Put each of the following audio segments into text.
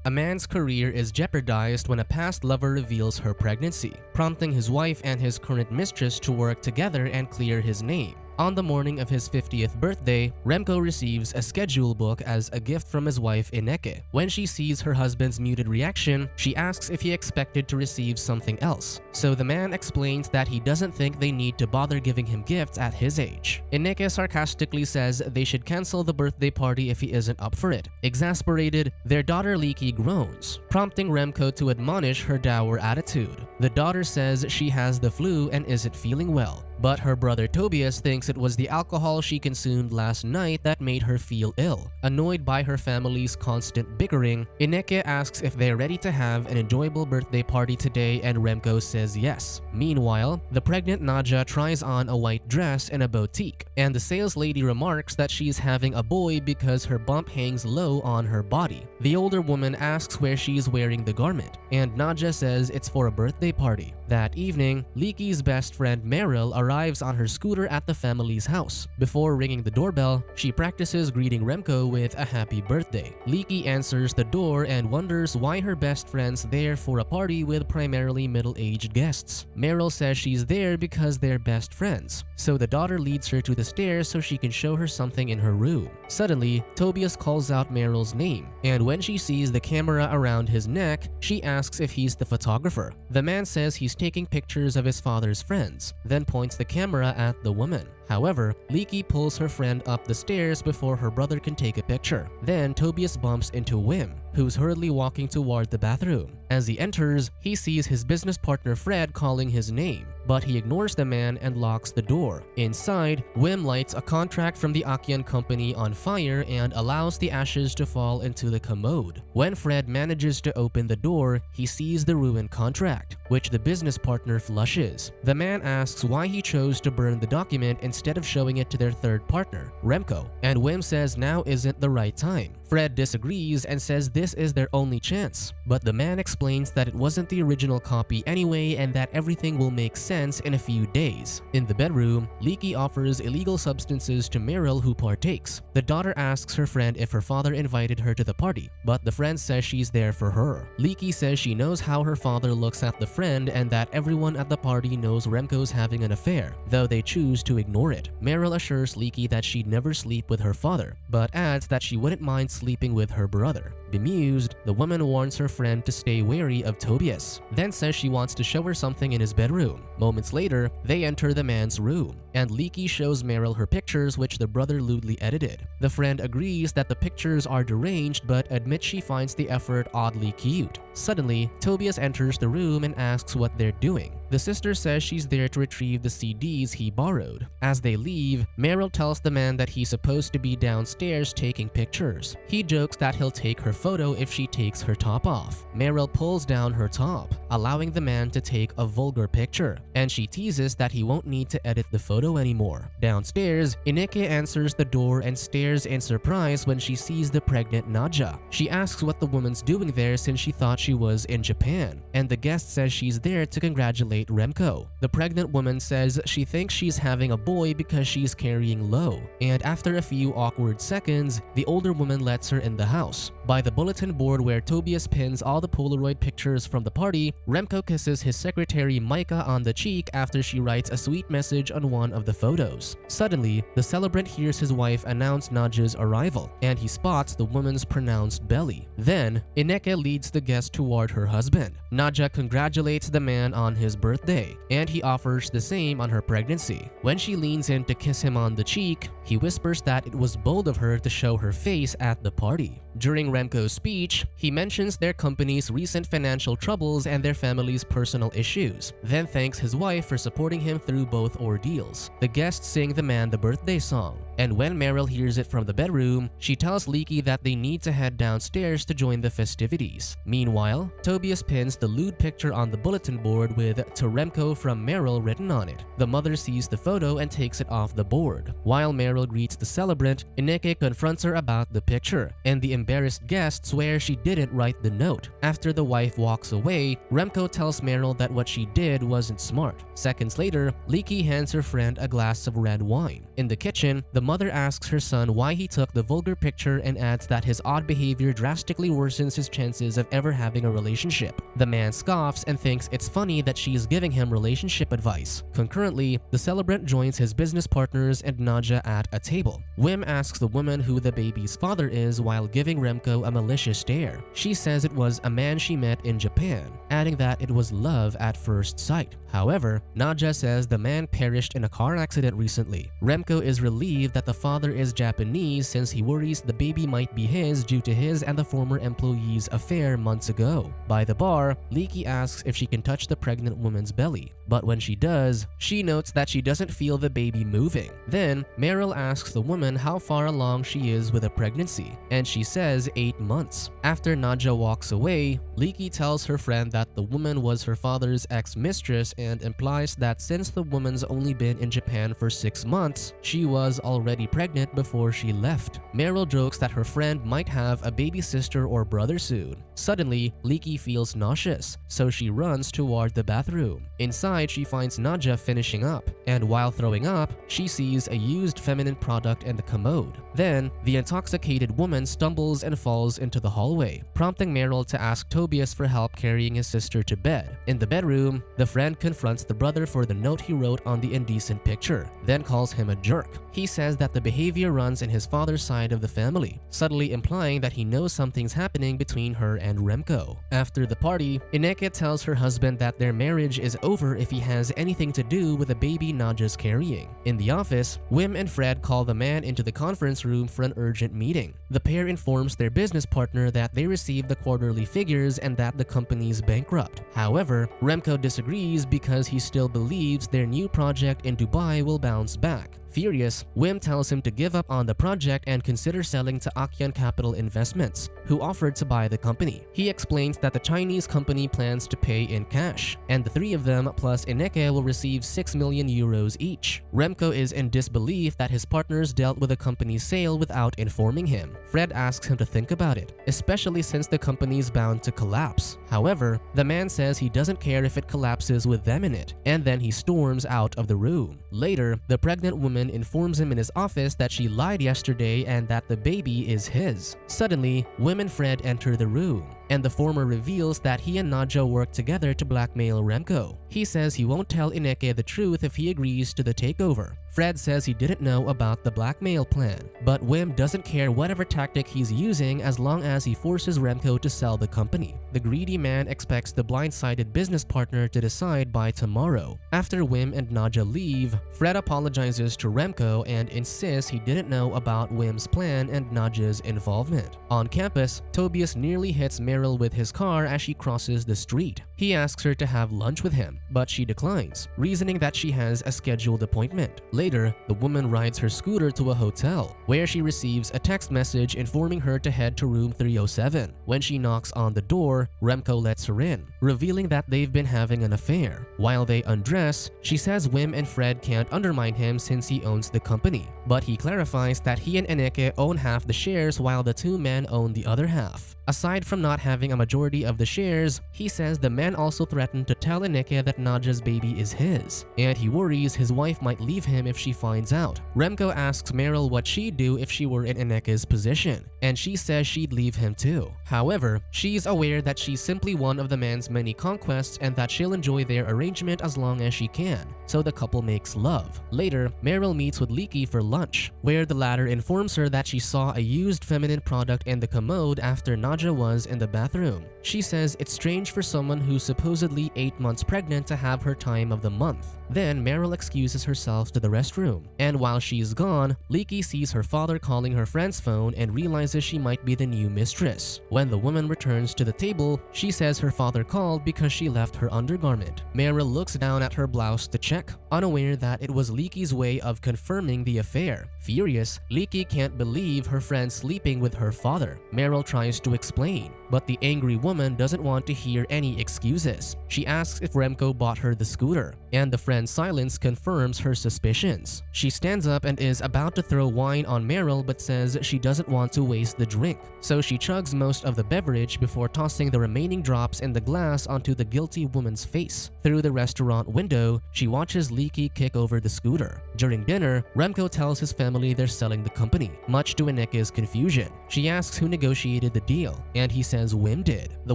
A man's career is jeopardized when a past lover reveals her pregnancy, prompting his wife and his current mistress to work together and clear his name. On the morning of his 50th birthday, Remco receives a schedule book as a gift from his wife Ineke. When she sees her husband's muted reaction, she asks if he expected to receive something else. So the man explains that he doesn't think they need to bother giving him gifts at his age. Ineke sarcastically says they should cancel the birthday party if he isn't up for it. Exasperated, their daughter Ineke groans, prompting Remco to admonish her dour attitude. The daughter says she has the flu and isn't feeling well, but her brother Tobias thinks it was the alcohol she consumed last night that made her feel ill. Annoyed by her family's constant bickering, Ineke asks if they're ready to have an enjoyable birthday party today, and Remco says yes. Meanwhile, the pregnant Nadja tries on a white dress in a boutique, and the sales lady remarks that she's having a boy because her bump hangs low on her body. The older woman asks where she's wearing the garment, and Nadja says it's for a birthday party. That evening, Inike's best friend Merel arrives on her scooter at the family's house. Before ringing the doorbell, she practices greeting Remco with a happy birthday. Ineke answers the door and wonders why her best friend's there for a party with primarily middle-aged guests. Merel says she's there because they're best friends, so the daughter leads her to the stairs so she can show her something in her room. Suddenly, Tobias calls out Merel's name, and when she sees the camera around his neck, she asks if he's the photographer. The man says he's taking pictures of his father's friends, then points the camera at the woman. However, Ineke pulls her friend up the stairs before her brother can take a picture. Then Tobias bumps into Wim, who's hurriedly walking toward the bathroom. As he enters, he sees his business partner Fred calling his name, but he ignores the man and locks the door. Inside, Wim lights a contract from the Akian company on fire and allows the ashes to fall into the commode. When Fred manages to open the door, he sees the ruined contract, which the business partner flushes. The man asks why he chose to burn the document instead of showing it to their third partner, Remco, and Wim says now isn't the right time. Fred disagrees and says this is their only chance, but the man explains that it wasn't the original copy anyway and that everything will make sense in a few days. In the bedroom, Ineke offers illegal substances to Merel, who partakes. The daughter asks her friend if her father invited her to the party, but the friend says she's there for her. Ineke says she knows how her father looks at the friend and that everyone at the party knows Remco's having an affair, though they choose to ignore it. Merel assures Ineke that she'd never sleep with her father, but adds that she wouldn't mind sleeping with her brother. Bemused, the woman warns her friend to stay wary of Tobias, then says she wants to show her something in his bedroom. Moments later, they enter the man's room, and Ineke shows Merel her pictures, which the brother lewdly edited. The friend agrees that the pictures are deranged but admits she finds the effort oddly cute. Suddenly, Tobias enters the room and asks what they're doing. The sister says she's there to retrieve the CDs he borrowed. As they leave, Merel tells the man that he's supposed to be downstairs taking pictures. He jokes that he'll take her photo if she takes her top off. Merel pulls down her top, allowing the man to take a vulgar picture, and she teases that he won't need to edit the photo anymore. Downstairs, Ineke answers the door and stares in surprise when she sees the pregnant Nadja. She asks what the woman's doing there since she thought she was in Japan, and the guest says she's there to congratulate Remco. The pregnant woman says she thinks she's having a boy because she's carrying low, and after a few awkward seconds, the older woman lets her in the house. By the bulletin board where Tobias pins all the Polaroid pictures from the party, Remco kisses his secretary Micah on the cheek after she writes a sweet message on one of the photos. Suddenly, the celebrant hears his wife announce Nadja's arrival, and he spots the woman's pronounced belly. Then, Ineke leads the guest toward her husband. Nadja congratulates the man on his birthday, and he offers the same on her pregnancy. When she leans in to kiss him on the cheek, he whispers that it was bold of her to show her face at the party. During Remco's speech, he mentions their company's recent financial troubles and their family's personal issues, then thanks his wife for supporting him through both ordeals. The guests sing the man the birthday song, and when Merel hears it from the bedroom, she tells Ineke that they need to head downstairs to join the festivities. Meanwhile, Tobias pins the lewd picture on the bulletin board with "To Remco from Merel" written on it. The mother sees the photo and takes it off the board. While Merel Merel greets the celebrant, Ineke confronts her about the picture, and the embarrassed guest swears she didn't write the note. After the wife walks away, Remco tells Merel that what she did wasn't smart. Seconds later, Leaky hands her friend a glass of red wine. In the kitchen, the mother asks her son why he took the vulgar picture and adds that his odd behavior drastically worsens his chances of ever having a relationship. The man scoffs and thinks it's funny that she is giving him relationship advice. Concurrently, the celebrant joins his business partners and Nadja at a table. Wim asks the woman who the baby's father is while giving Remco a malicious stare. She says it was a man she met in Japan, adding that it was love at first sight. However, Nadja says the man perished in a car accident recently. Remco is relieved that the father is Japanese since he worries the baby might be his due to his and the former employee's affair months ago. By the bar, Leaky asks if she can touch the pregnant woman's belly, but when she does, she notes that she doesn't feel the baby moving. Then, Merel asks the woman how far along she is with a pregnancy, and she says 8 months. After Nadja walks away, Leaky tells her friend that the woman was her father's ex-mistress and implies that since the woman's only been in Japan for 6 months, she was already pregnant before she left. Merel jokes that her friend might have a baby sister or brother soon. Suddenly, Leaky feels nauseous, so she runs toward the bathroom. Inside, she finds Nadja finishing up, and while throwing up, she sees a used feminine product in the commode. Then, the intoxicated woman stumbles and falls into the hallway, prompting Merel to ask Tobias for help carrying his sister to bed. In the bedroom, the friend confronts the brother for the note he wrote on the indecent picture, then calls him a jerk. He says that the behavior runs in his father's side of the family, subtly implying that he knows something's happening between her and Remco. After the party, Ineke tells her husband that their marriage is over if he has anything to do with the baby Nadja's carrying. In the office, Wim and Fred call the man into the conference room for an urgent meeting. The pair informs their business partner that they received the quarterly figures and that the company's bankrupt. However, Remco disagrees because he still believes their new project in Dubai will bounce back. Furious, Wim tells him to give up on the project and consider selling to Akyun Capital Investments, who offered to buy the company. He explains that the Chinese company plans to pay in cash, and the three of them plus Ineke will receive 6 million euros each. Remco is in disbelief that his partners dealt with the company's sale without informing him. Fred asks him to think about it, especially since the company's bound to collapse. However, the man says he doesn't care if it collapses with them in it, and then he storms out of the room. Later, the pregnant woman informs him in his office that she lied yesterday and that the baby is his. Suddenly, Wim and Fred enter the room, and the former reveals that he and Nadja work together to blackmail Remco. He says he won't tell Ineke the truth if he agrees to the takeover. Fred says he didn't know about the blackmail plan, but Wim doesn't care whatever tactic he's using as long as he forces Remco to sell the company. The greedy man expects the blindsided business partner to decide by tomorrow. After Wim and Nadja leave, Fred apologizes to Remco and insists he didn't know about Wim's plan and Nadja's involvement. On campus, Tobias nearly hits Merel with his car as she crosses the street. He asks her to have lunch with him, but she declines, reasoning that she has a scheduled appointment. Later, the woman rides her scooter to a hotel, where she receives a text message informing her to head to room 307. When she knocks on the door, Remco lets her in, revealing that they've been having an affair. While they undress, she says Wim and Fred can't undermine him since he owns the company, but he clarifies that he and Ineke own half the shares while the two men own the other half. Aside from not having a majority of the shares, he says the man also threatened to tell Ineke that Nadja's baby is his, and he worries his wife might leave him if she finds out. Remco asks Merel what she'd do if she were in Ineke's position, and she says she'd leave him too. However, she's aware that she's simply one of the man's many conquests and that she'll enjoy their arrangement as long as she can, so the couple makes love. Later, Merel meets with Leaky for lunch, where the latter informs her that she saw a used feminine product in the commode after Nadja was in the bathroom. She says it's strange for someone who's supposedly 8 months pregnant to have her time of the month. Then Merel excuses herself to the restroom, and while she's gone, Leaky sees her father calling her friend's phone and realizes she might be the new mistress. When the woman returns to the table, she says her father called because she left her undergarment. Merel looks down at her blouse to check, unaware that it was Leaky's way of confirming the affair. Furious, Leaky can't believe her friend sleeping with her father. Merel tries to explain, but the angry woman doesn't want to hear any excuses. She asks if Remco bought her the scooter, and the friend's silence confirms her suspicions. She stands up and is about to throw wine on Merel but says she doesn't want to waste the drink. So she chugs most of the beverage before tossing the remaining drops in the glass onto the guilty woman's face. Through the restaurant window, she watches Leaky kick over the scooter. During dinner, Remco tells his family they're selling the company, much to Ineke's confusion. She asks who negotiated the deal, and he says Wim did. The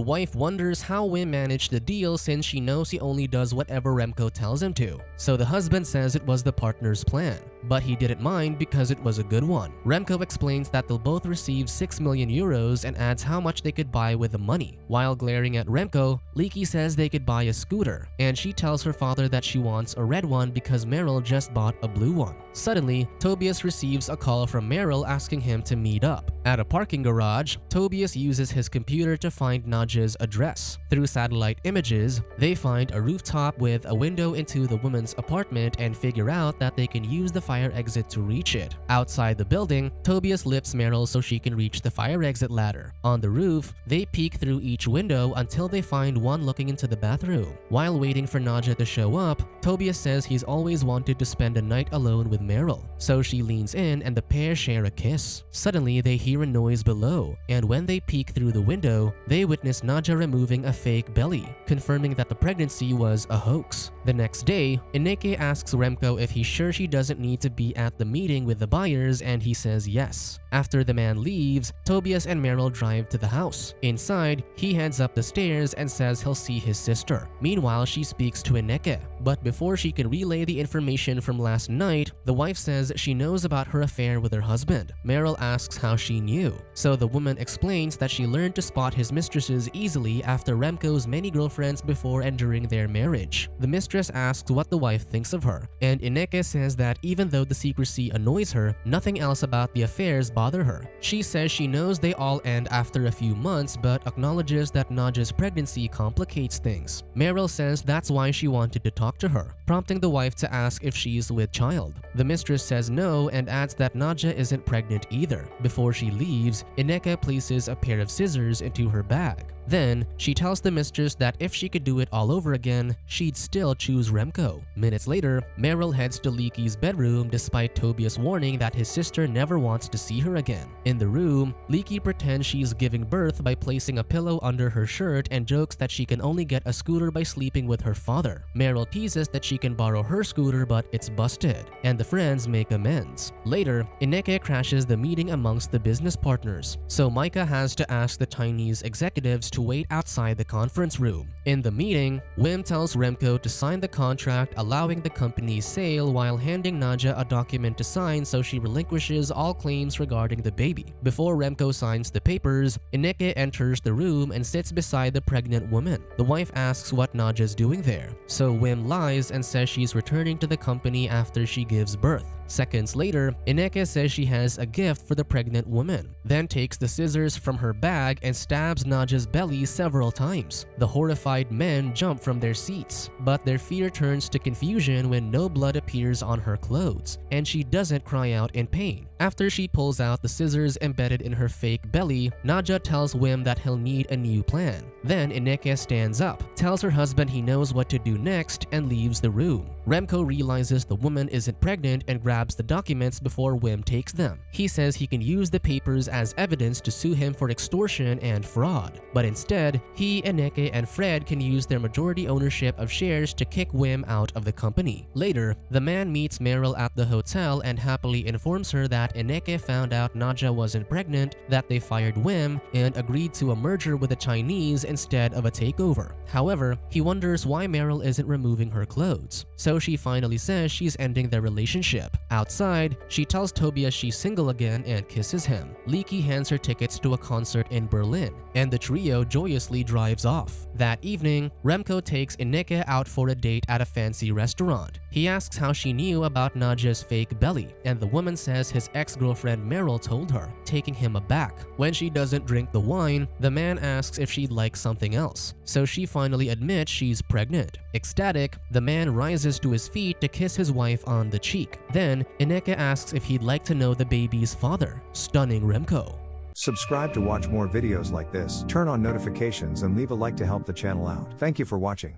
wife wonders how Wim managed the deal since she knows he only does whatever Remco tells him to. So the husband says it was the partner's plan, but he didn't mind because it was a good one. Remco explains that they'll both receive 6 million euros and adds how much they could buy with the money. While glaring at Remco, Leaky says they could buy a scooter, and she tells her father that she wants a red one because Merel just bought a blue one. Suddenly, Tobias receives a call from Merel asking him to meet up. At a parking garage, Tobias uses his computer to find Nadja's address. Through satellite images, they find a rooftop with a window into the woman's apartment and figure out that they can use the fire exit to reach it. Outside the building, Tobias lifts Merel so she can reach the fire exit ladder. On the roof, they peek through each window until they find one looking into the bathroom. While waiting for Nadja to show up, Tobias says he's always wanted to spend a night alone with Merel, so she leans in and the pair share a kiss. Suddenly, they hear a noise below, and when they peek through the window, they witness Nadja removing a fake belly, confirming that the pregnancy was a hoax. The next day, Ineke asks Remco if he's sure she doesn't need to be at the meeting with the buyers, and he says yes. After the man leaves, Tobias and Merel drive to the house. Inside, he heads up the stairs and says he'll see his sister. Meanwhile, she speaks to Ineke, but before she can relay the information from last night, the wife says she knows about her affair with her husband. Merel asks how she knew, so the woman explains that she learned to spot his mistresses easily after Remco's many girlfriends before and during their marriage. The mistress asks what the wife thinks of her, and Ineke says that even though the secrecy annoys her, nothing else about the affairs bother her. She says she knows they all end after a few months but acknowledges that Nadja's pregnancy complicates things. Merel says that's why she wanted to talk to her, prompting the wife to ask if she's with child. The mistress says no and adds that Nadja isn't pregnant either. Before she leaves, Ineke places a pair of scissors into her bag. Then, she tells the mistress that if she could do it all over again, she'd still choose Remco. Minutes later, Merel heads to Leaky's bedroom despite Tobias' warning that his sister never wants to see her again. In the room, Leaky pretends she's giving birth by placing a pillow under her shirt and jokes that she can only get a scooter by sleeping with her father. Merel teases that she can borrow her scooter but it's busted, and the friends make amends. Later, Ineke crashes the meeting amongst the business partners, so Micah has to ask the Chinese executives to wait outside the conference room. In the meeting, Wim tells Remco to sign the contract allowing the company's sale while handing Nadja a document to sign so she relinquishes all claims regarding the baby. Before Remco signs the papers, Ineke enters the room and sits beside the pregnant woman. The wife asks what Nadja's doing there, so Wim lies and says she's returning to the company after she gives birth. Seconds later, Ineke says she has a gift for the pregnant woman, then takes the scissors from her bag and stabs Nadja's belly several times. The horrified men jump from their seats, but their fear turns to confusion when no blood appears on her clothes, and she doesn't cry out in pain. After she pulls out the scissors embedded in her fake belly, Nadja tells Wim that he'll need a new plan. Then Ineke stands up, tells her husband he knows what to do next, and leaves the room. Remco realizes the woman isn't pregnant and grabs the documents before Wim takes them. He says he can use the papers as evidence to sue him for extortion and fraud, but instead, he, Ineke, and Fred can use their majority ownership of shares to kick Wim out of the company. Later, the man meets Merel at the hotel and happily informs her that Ineke found out Nadja wasn't pregnant, that they fired Wim, and agreed to a merger with the Chinese instead of a takeover. However, he wonders why Merel isn't removing her clothes, so she finally says she's ending their relationship. Outside, she tells Tobias she's single again and kisses him. Leaky hands her tickets to a concert in Berlin, and the trio joyously drives off. That evening, Remco takes Ineke out for a date at a fancy restaurant. He asks how she knew about Nadja's fake belly, and the woman says his ex-girlfriend Merel told her, taking him aback. When she doesn't drink the wine, the man asks if she'd like something else, so she finally admits she's pregnant. Ecstatic, the man rises to his feet to kiss his wife on the cheek. Then, Ineke asks if he'd like to know the baby's father, stunning Remco. Subscribe to watch more videos like this, turn on notifications and leave a like to help the channel out. Thank you for watching.